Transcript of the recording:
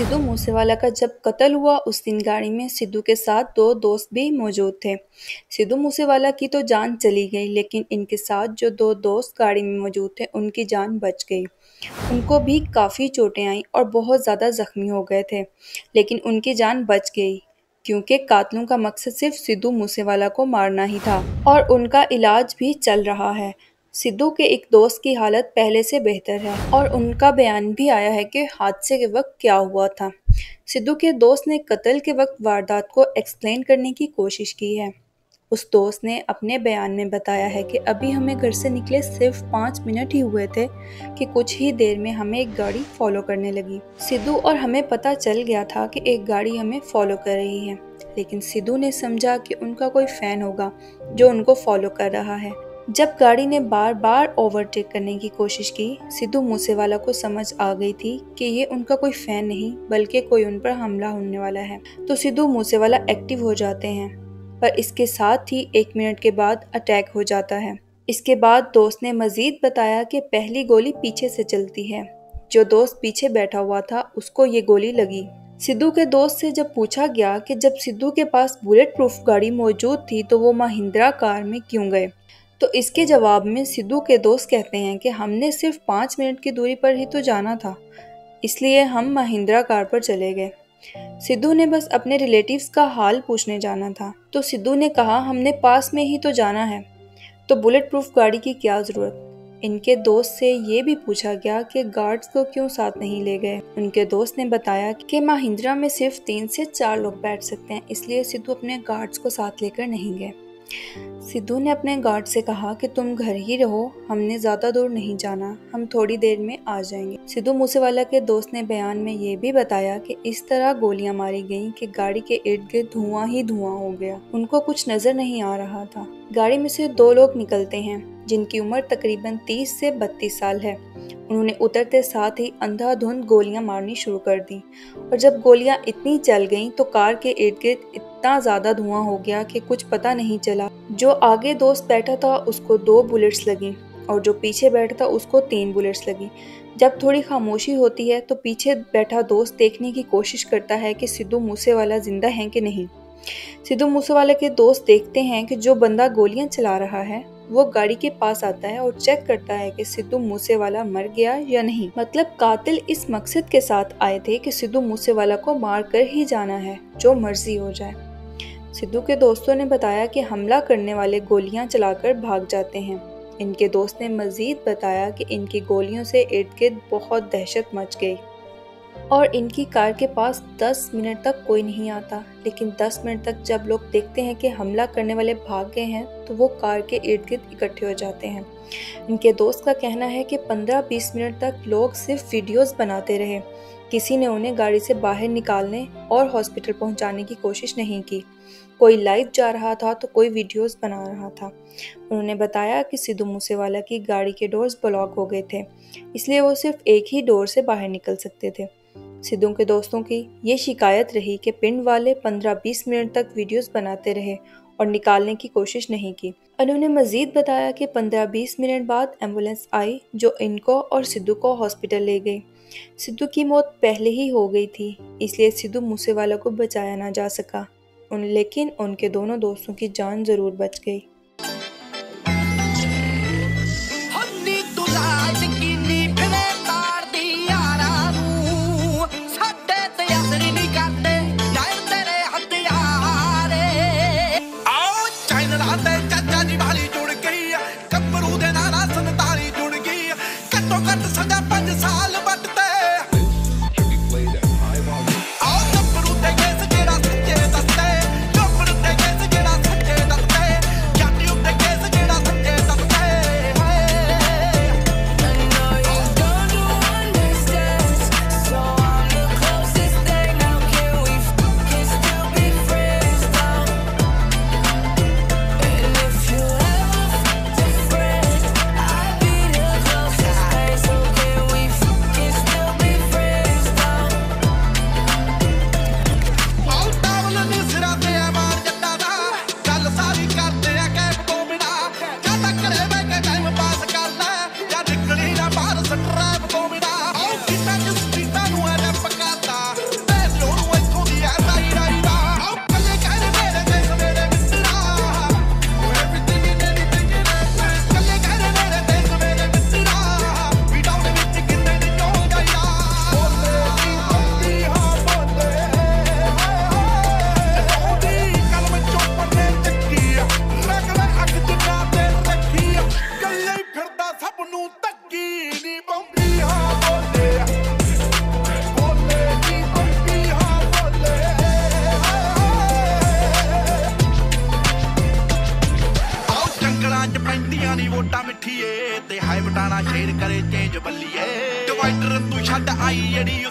सिद्धू मूसेवाला का जब कत्ल हुआ उस दिन गाड़ी में सिद्धू के साथ दो दोस्त भी मौजूद थे। सिद्धू मूसेवाला की तो जान चली गई, लेकिन इनके साथ जो दो दोस्त गाड़ी में मौजूद थे उनकी जान बच गई। उनको भी काफ़ी चोटें आईं और बहुत ज़्यादा ज़ख्मी हो गए थे, लेकिन उनकी जान बच गई क्योंकि कातलों का मकसद सिर्फ सिद्धू मूसेवाला को मारना ही था और उनका इलाज भी चल रहा है। सिद्धू के एक दोस्त की हालत पहले से बेहतर है और उनका बयान भी आया है कि हादसे के वक्त क्या हुआ था। सिद्धू के दोस्त ने कत्ल के वक्त वारदात को एक्सप्लेन करने की कोशिश की है। उस दोस्त ने अपने बयान में बताया है कि अभी हमें घर से निकले सिर्फ 5 मिनट ही हुए थे कि कुछ ही देर में हमें एक गाड़ी फॉलो करने लगी। सिद्धू और हमें पता चल गया था कि एक गाड़ी हमें फॉलो कर रही है, लेकिन सिद्धू ने समझा कि उनका कोई फैन होगा जो उनको फॉलो कर रहा है। जब गाड़ी ने बार बार ओवरटेक करने की कोशिश की, सिद्धू मूसेवाला को समझ आ गई थी कि ये उनका कोई फैन नहीं बल्कि कोई उन पर हमला होने वाला है। तो सिद्धू मूसेवाला एक्टिव हो जाते हैं, पर इसके साथ ही 1 मिनट के बाद अटैक हो जाता है। इसके बाद दोस्त ने मजीद बताया कि पहली गोली पीछे से चलती है। जो दोस्त पीछे बैठा हुआ था उसको ये गोली लगी। सिद्धू के दोस्त से जब पूछा गया कि जब सिद्धू के पास बुलेट प्रूफ गाड़ी मौजूद थी तो वो महिंद्रा कार में क्यों गए, तो इसके जवाब में सिद्धू के दोस्त कहते हैं कि हमने सिर्फ 5 मिनट की दूरी पर ही तो जाना था, इसलिए हम महिंद्रा कार पर चले गए। सिद्धू ने बस अपने रिलेटिव्स का हाल पूछने जाना था, तो सिद्धू ने कहा हमने पास में ही तो जाना है, तो बुलेट प्रूफ गाड़ी की क्या ज़रूरत। इनके दोस्त से ये भी पूछा गया कि गार्ड्स को क्यों साथ नहीं ले गए। उनके दोस्त ने बताया कि महिंद्रा में सिर्फ 3 से 4 लोग बैठ सकते हैं, इसलिए सिद्धू अपने गार्ड्स को साथ लेकर नहीं गए। सिद्धू ने अपने गार्ड से कहा कि तुम घर ही रहो, हमने ज्यादा दूर नहीं जाना, हम थोड़ी देर में आ जाएंगे। सिद्धू मूसेवाला के दोस्त ने बयान में ये भी बताया कि इस तरह गोलियां मारी गईं कि गाड़ी के इर्द गिर्द धुआं ही धुआं हो गया। उनको कुछ नजर नहीं आ रहा था। गाड़ी में से 2 लोग निकलते हैं जिनकी उम्र तकरीबन 30 से 32 साल है। उन्होंने उतरते साथ ही अंधाधुंध गोलियां मारनी शुरू कर दी और जब गोलियां इतनी चल गईं तो कार के इर्द गिर्द इतना ज्यादा धुआं हो गया कि कुछ पता नहीं चला। जो आगे दोस्त बैठा था उसको 2 बुलेट्स लगी और जो पीछे बैठा था उसको 3 बुलेट्स लगी। जब थोड़ी खामोशी होती है तो पीछे बैठा दोस्त देखने की कोशिश करता है कि सिद्धू मूसेवाला जिंदा है कि नहीं। सिद्धू मूसेवाला के दोस्त देखते हैं कि जो बंदा गोलियां चला रहा है वो गाड़ी के पास आता है और चेक करता है कि सिद्धू मूसेवाला मर गया या नहीं। मतलब कातिल इस मकसद के साथ आए थे कि सिद्धू मूसेवाला को मार कर ही जाना है, जो मर्जी हो जाए। सिद्धू के दोस्तों ने बताया कि हमला करने वाले गोलियां चलाकर भाग जाते हैं। इनके दोस्त ने मजीद बताया कि इनकी गोलियों से इर्द गिर्द बहुत दहशत मच गई और इनकी कार के पास 10 मिनट तक कोई नहीं आता, लेकिन 10 मिनट तक जब लोग देखते हैं कि हमला करने वाले भाग गए हैं तो वो कार के इर्द गिर्द इकट्ठे हो जाते हैं। इनके दोस्त का कहना है कि 15-20 मिनट तक लोग सिर्फ वीडियोस बनाते रहे। किसी ने उन्हें गाड़ी से बाहर निकालने और हॉस्पिटल पहुंचाने की कोशिश नहीं की। कोई लाइव जा रहा था तो कोई वीडियोस बना रहा था। उन्होंने बताया कि सिद्धू मूसेवाला की गाड़ी के डोर्स ब्लॉक हो गए थे, इसलिए वो सिर्फ एक ही डोर से बाहर निकल सकते थे। सिद्धू के दोस्तों की ये शिकायत रही कि पिंड वाले 15-20 मिनट तक वीडियोस बनाते रहे और निकालने की कोशिश नहीं की। उन्होंने मजीद बताया कि 15-20 मिनट बाद एम्बुलेंस आई जो इनको और सिद्धू को हॉस्पिटल ले गई। सिद्धू की मौत पहले ही हो गई थी, इसलिए सिद्धू मूसेवाला को बचाया ना जा सका, लेकिन उनके दोनों दोस्तों की जान जरूर बच गई। आई अड़ी